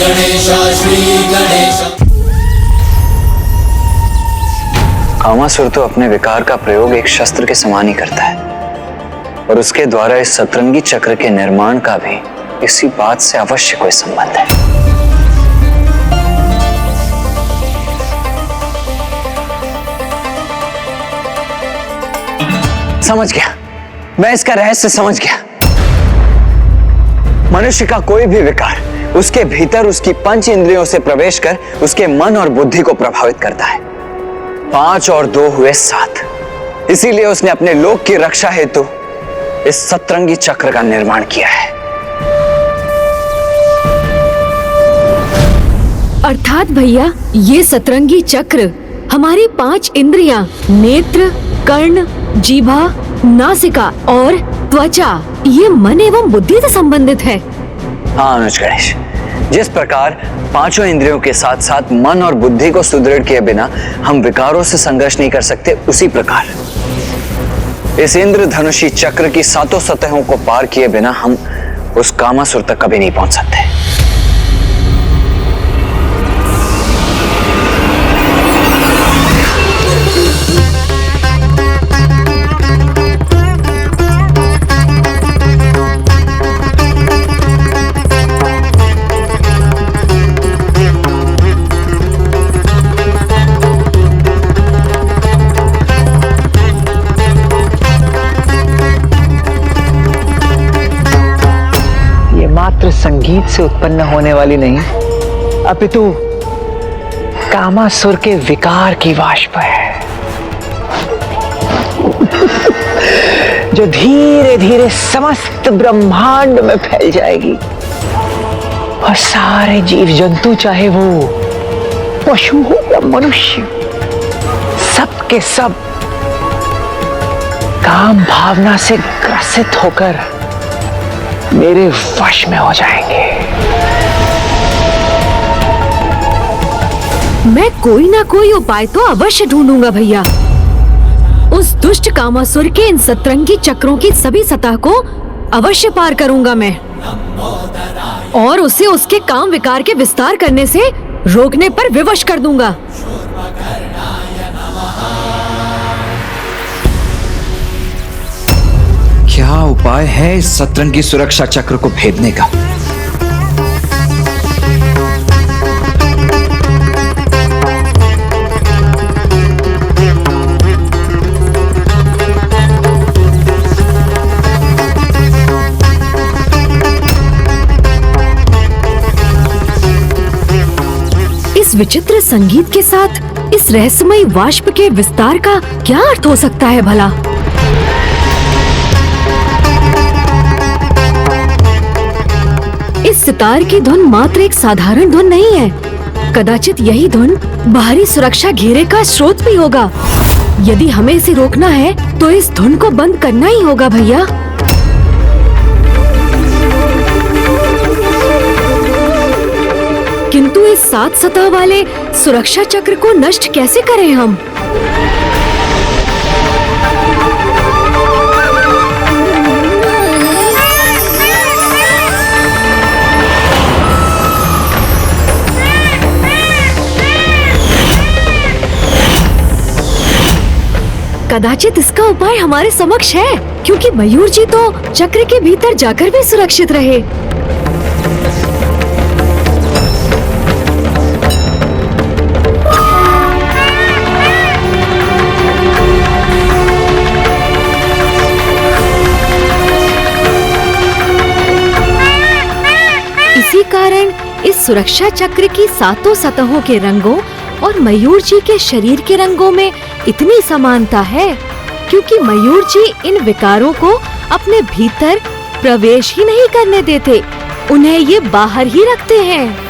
गणेश श्री गणेश। कामासुर तो अपने विकार का प्रयोग एक शस्त्र के समान ही करता है और उसके द्वारा इस सतरंगी चक्र के निर्माण का भी इसी बात से अवश्य कोई संबंध है। समझ गया, मैं इसका रहस्य समझ गया। मनुष्य का कोई भी विकार उसके भीतर उसकी पंच इंद्रियों से प्रवेश कर उसके मन और बुद्धि को प्रभावित करता है। 5 और 2 हुए 7। इसीलिए उसने अपने लोक की रक्षा हेतु इस सतरंगी चक्र का निर्माण किया है। अर्थात भैया ये सतरंगी चक्र हमारी 5 इंद्रियां नेत्र, कर्ण, जीभा, नासिका और त्वचा ये मन एवं बुद्धि से संबंधित है। हाँ अनुज गणेश, जिस प्रकार 5 इंद्रियों के साथ साथ मन और बुद्धि को सुदृढ़ किए बिना हम विकारों से संघर्ष नहीं कर सकते, उसी प्रकार इस इंद्रधनुषी चक्र की 7 सतहों को पार किए बिना हम उस कामासुर तक कभी नहीं पहुंच सकते। मात्र संगीत से उत्पन्न होने वाली नहीं, अपितु कामासुर के विकार की वाष्प है जो धीरे धीरे समस्त ब्रह्मांड में फैल जाएगी और सारे जीव जंतु, चाहे वो पशु हो या मनुष्य, सब के सब काम भावना से ग्रसित होकर मेरे वश में हो जाएंगे। मैं कोई ना कोई उपाय तो अवश्य ढूंढूंगा भैया। उस दुष्ट कामासुर के इन सतरंगी चक्रों की सभी सतह को अवश्य पार करूंगा मैं और उसे उसके काम विकार के विस्तार करने से रोकने पर विवश कर दूंगा। क्या उपाय है इस सतरंगी सुरक्षा चक्र को भेदने का? इस विचित्र संगीत के साथ इस रहस्यमयी वाष्प के विस्तार का क्या अर्थ हो सकता है भला? इस सितार की धुन मात्र एक साधारण धुन नहीं है। कदाचित यही धुन बाहरी सुरक्षा घेरे का स्रोत भी होगा। यदि हमें इसे रोकना है तो इस धुन को बंद करना ही होगा भैया। किंतु इस 7 सतह वाले सुरक्षा चक्र को नष्ट कैसे करें हम? कदाचित इसका उपाय हमारे समक्ष है, क्योंकि मयूर जी तो चक्र के भीतर जाकर भी सुरक्षित रहे। इसी कारण इस सुरक्षा चक्र की 7 सतहों के रंगों और मयूर जी के शरीर के रंगों में इतनी समानता है, क्योंकि मयूर जी इन विकारों को अपने भीतर प्रवेश ही नहीं करने देते, उन्हें ये बाहर ही रखते हैं।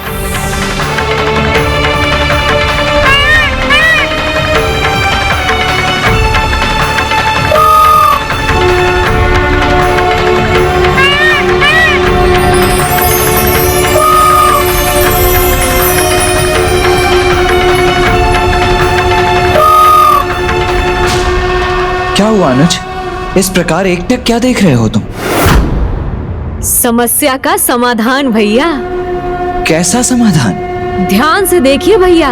क्या हुआ अनुज? इस प्रकार एकटक क्या देख रहे हो तुम? समस्या का समाधान भैया। कैसा समाधान? ध्यान से देखिए भैया,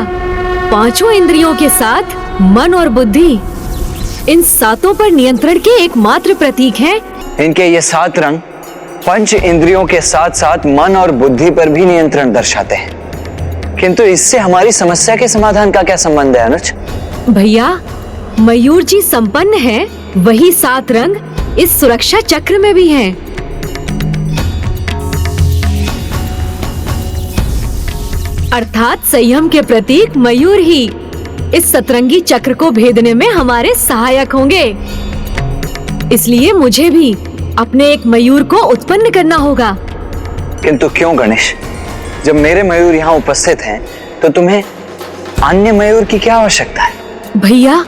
पांचों इंद्रियों के साथ मन और बुद्धि इन सातों पर नियंत्रण के एकमात्र प्रतीक हैं। इनके ये 7 रंग पंच इंद्रियों के साथ साथ मन और बुद्धि पर भी नियंत्रण दर्शाते हैं। किंतु इससे हमारी समस्या के समाधान का क्या संबंध है अनुज? भैया, मयूर जी संपन्न है, वही 7 रंग इस सुरक्षा चक्र में भी हैं। अर्थात संयम के प्रतीक मयूर ही इस सतरंगी चक्र को भेदने में हमारे सहायक होंगे। इसलिए मुझे भी अपने एक मयूर को उत्पन्न करना होगा। किंतु क्यों गणेश? जब मेरे मयूर यहाँ उपस्थित हैं, तो तुम्हें अन्य मयूर की क्या आवश्यकता है? भैया,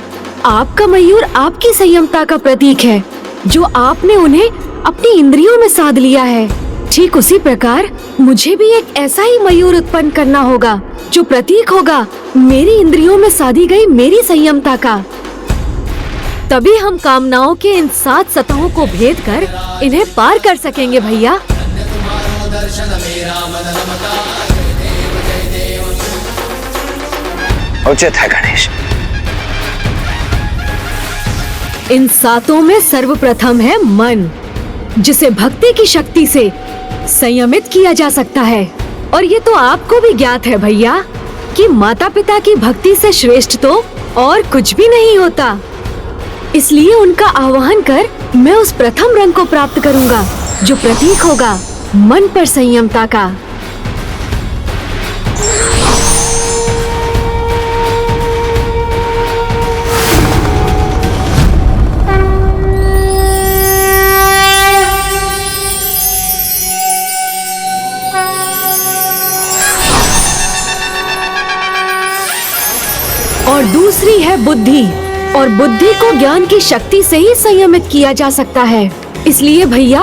आपका मयूर आपकी संयमता का प्रतीक है, जो आपने उन्हें अपनी इंद्रियों में साध लिया है। ठीक उसी प्रकार मुझे भी एक ऐसा ही मयूर उत्पन्न करना होगा, जो प्रतीक होगा मेरी इंद्रियों में साधी गई मेरी संयमता का। तभी हम कामनाओं के इन 7 सतहों को भेद कर इन्हें पार कर सकेंगे भैया। उचित है गणेश। इन 7 में सर्वप्रथम है मन, जिसे भक्ति की शक्ति से संयमित किया जा सकता है। और ये तो आपको भी ज्ञात है भैया कि माता पिता की भक्ति से श्रेष्ठ तो और कुछ भी नहीं होता। इसलिए उनका आवाहन कर मैं उस प्रथम रंग को प्राप्त करूंगा, जो प्रतीक होगा मन पर संयमता का। और दूसरी है बुद्धि, और बुद्धि को ज्ञान की शक्ति से ही संयमित किया जा सकता है। इसलिए भैया,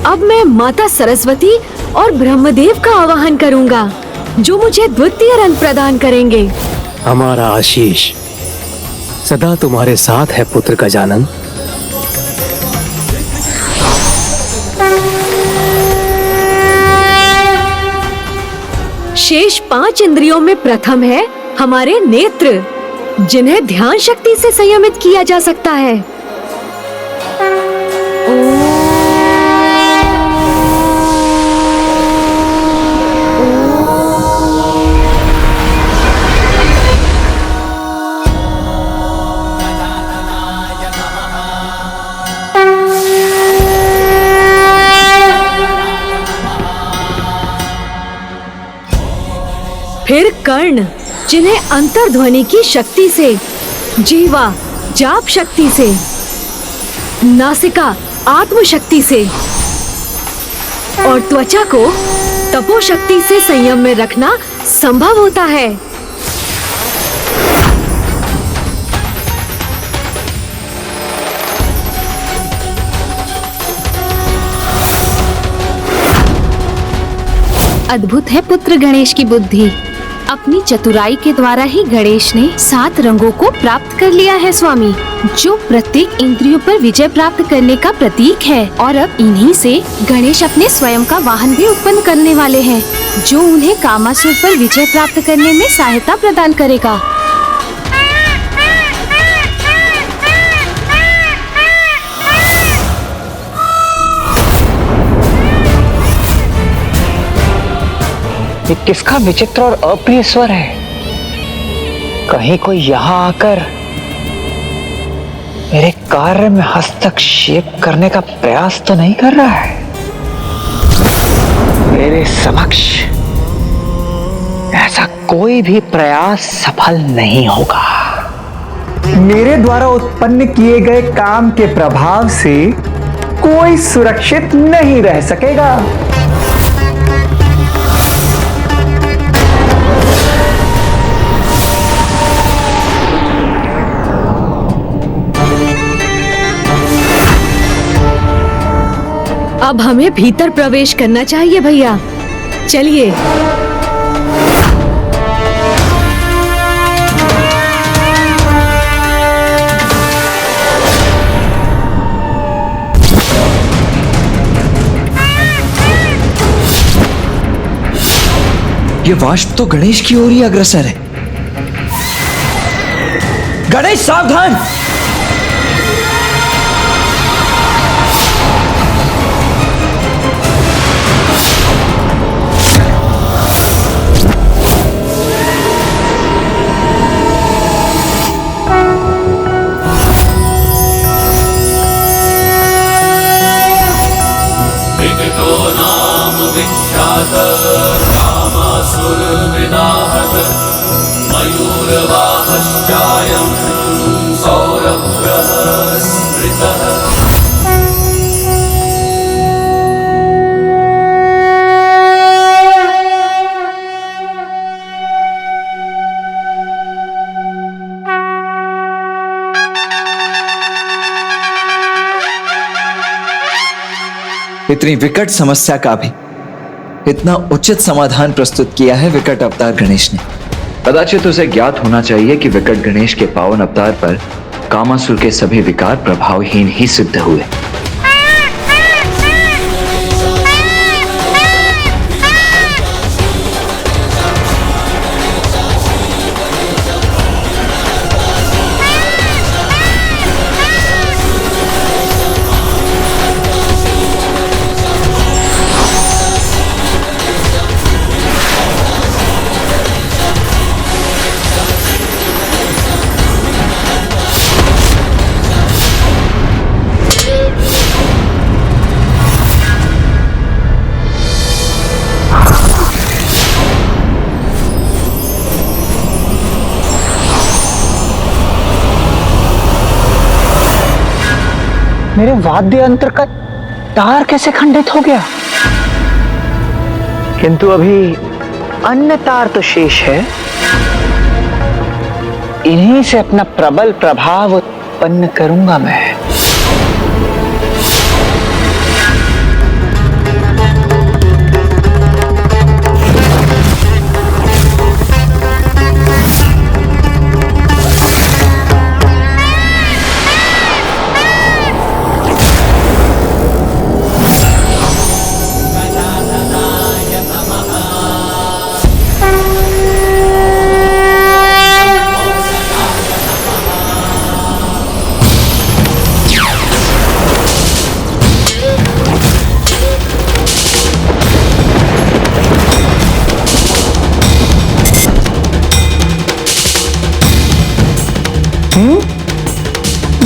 अब मैं माता सरस्वती और ब्रह्मदेव का आवाहन करूंगा, जो मुझे द्वितीय रंग प्रदान करेंगे। हमारा आशीष सदा तुम्हारे साथ है पुत्र गजानन। शेष 5 इंद्रियों में प्रथम है हमारे नेत्र, जिन्हें ध्यान शक्ति से संयमित किया जा सकता है। फिर कर्ण, जिन्हें अंतर्ध्वनि की शक्ति से, जीवा जाप शक्ति से, नासिका आत्म शक्ति से और त्वचा को तपो शक्ति से संयम में रखना संभव होता है। अद्भुत है पुत्र गणेश की बुद्धि। अपनी चतुराई के द्वारा ही गणेश ने 7 रंगों को प्राप्त कर लिया है स्वामी, जो प्रत्येक इंद्रियों पर विजय प्राप्त करने का प्रतीक है। और अब इन्हीं से गणेश अपने स्वयं का वाहन भी उत्पन्न करने वाले हैं, जो उन्हें कामासुर पर विजय प्राप्त करने में सहायता प्रदान करेगा। ये किसका विचित्र और अप्रिय स्वर है? कहीं कोई यहाँ आकर मेरे कार्य में हस्तक्षेप करने का प्रयास तो नहीं कर रहा है? मेरे समक्ष ऐसा कोई भी प्रयास सफल नहीं होगा। मेरे द्वारा उत्पन्न किए गए काम के प्रभाव से कोई सुरक्षित नहीं रह सकेगा। अब हमें भीतर प्रवेश करना चाहिए भैया, चलिए। ये वाष्प तो गणेश की ओर ही अग्रसर है। गणेश सावधान! विकटो नाम विख्यात कामासुरविदाहत मयूरवाहश्चायं सौरभ्यः स्मृतः। इतनी विकट समस्या का भी इतना उचित समाधान प्रस्तुत किया है विकट अवतार गणेश ने। कदाचित उसे ज्ञात होना चाहिए कि विकट गणेश के पावन अवतार पर कामासुर के सभी विकार प्रभावहीन ही सिद्ध हुए। मेरे वाद्य यंत्र का तार कैसे खंडित हो गया? किंतु अभी अन्य तार तो शेष है। इन्हीं से अपना प्रबल प्रभाव उत्पन्न करूंगा मैं।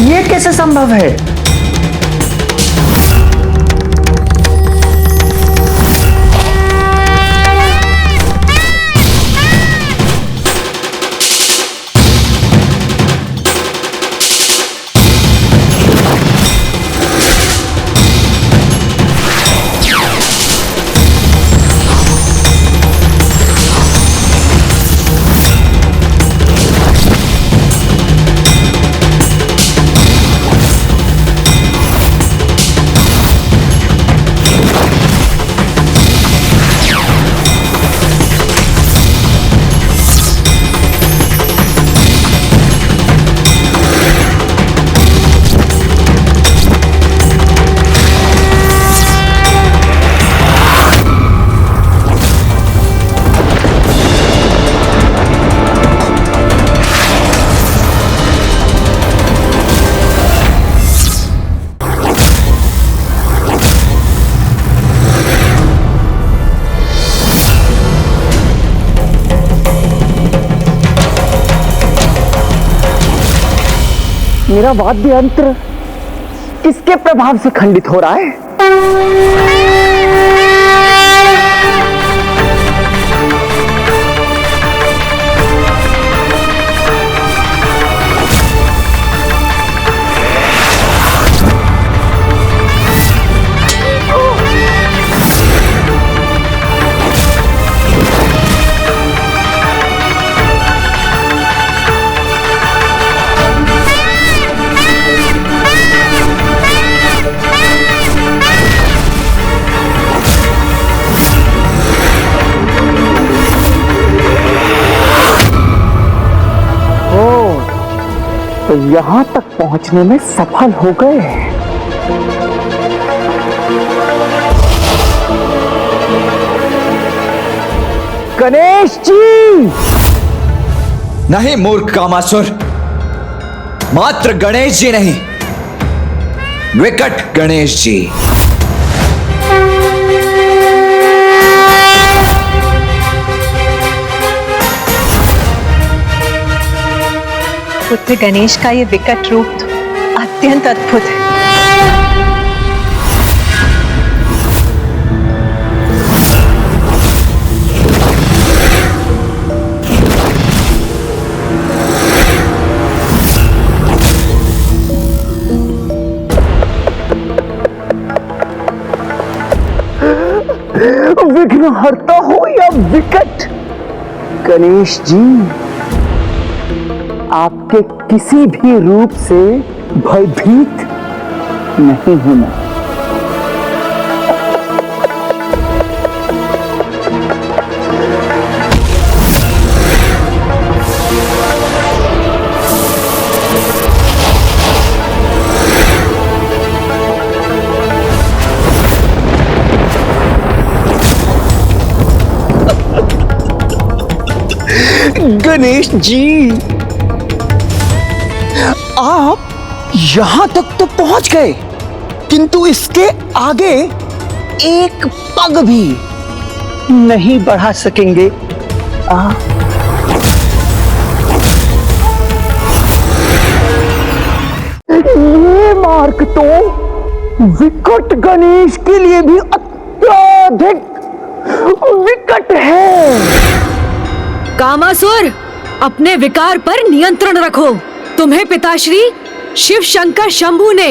ये कैसे संभव है? मेरा वाद्य यंत्र किसके प्रभाव से खंडित हो रहा है? तो यहां तक पहुंचने में सफल हो गए। गणेश जी। नहीं मूर्ख कामासुर, मात्र गणेश जी नहीं, विकट गणेश जी। पुत्र गणेश का ये विकट रूप तो अत्यंत अद्भुत है। विघ्नहर्ता हो या विकट गणेश जी, आपके किसी भी रूप से भयभीत नहीं होना। गणेश जी, आप यहां तक तो पहुंच गए, किंतु इसके आगे एक पग भी नहीं बढ़ा सकेंगे। ये मार्ग तो विकट गणेश के लिए भी अत्यधिक विकट है। कामासुर, अपने विकार पर नियंत्रण रखो। तुम्हें पिताश्री शिव शंकर शंभू ने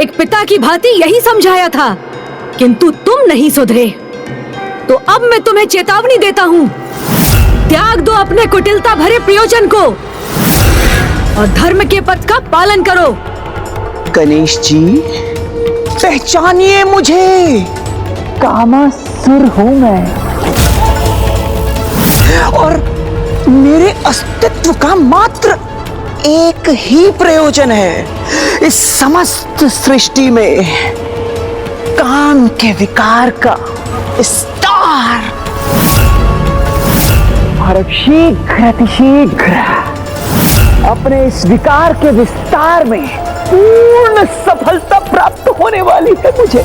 एक पिता की भांति यही समझाया था, किंतु तुम नहीं सुधरे। तो अब मैं तुम्हें चेतावनी देता हूँ, त्याग दो अपने कुटिलता भरे प्रयोजन को और धर्म के पथ का पालन करो। गणेश जी, पहचानिए मुझे, कामासुर हूं मैं और मेरे अस्तित्व का मात्र एक ही प्रयोजन है इस समस्त सृष्टि में, काम के विकार का विस्तार। और शीघ्र अपने इस विकार के विस्तार में पूर्ण सफलता प्राप्त होने वाली है मुझे।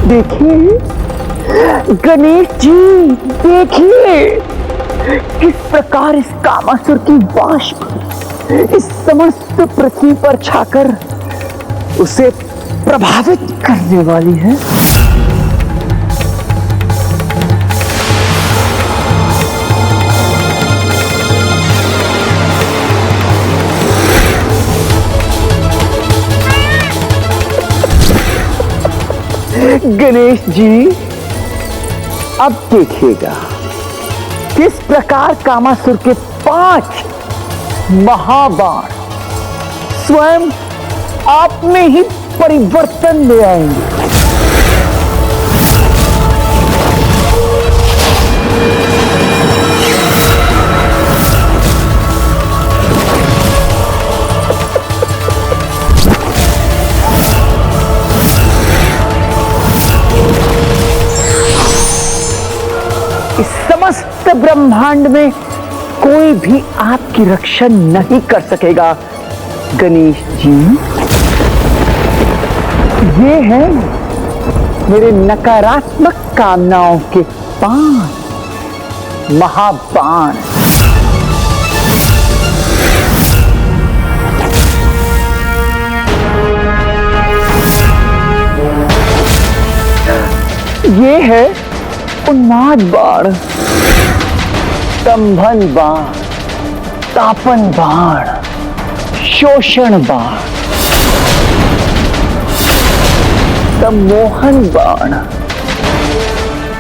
देखिए गणेश जी, देखिए किस प्रकार इस कामासुर की वाष्प इस समस्त पृथ्वी पर छाकर उसे प्रभावित करने वाली है। गणेश जी, अब देखिएगा किस प्रकार कामासुर के 5 महाबाण स्वयं आप में ही परिवर्तन ले आएंगे। इस समस्त ब्रह्मांड में कोई भी आपकी रक्षा नहीं कर सकेगा गणेश जी। ये है मेरे नकारात्मक कामनाओं के 5 महाबाण। ये है उन्माद बाण, स्तंभन बाण, तापन बाण, शोषण बाण, सम्मोहन बाण।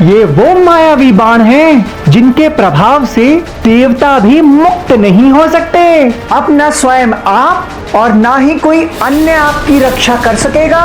ये वो मायावी बाण हैं जिनके प्रभाव से देवता भी मुक्त नहीं हो सकते। अब न स्वयं आप और ना ही कोई अन्य आपकी रक्षा कर सकेगा।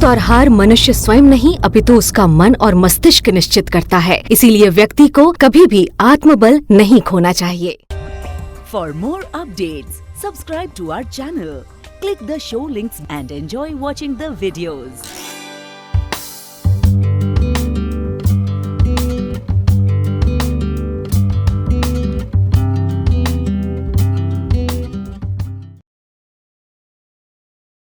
जीत और हार मनुष्य स्वयं नहीं अपितु उसका मन और मस्तिष्क निश्चित करता है। इसीलिए व्यक्ति को कभी भी आत्मबल नहीं खोना चाहिए। For more updates, subscribe to our channel, click the show links and enjoy watching the videos.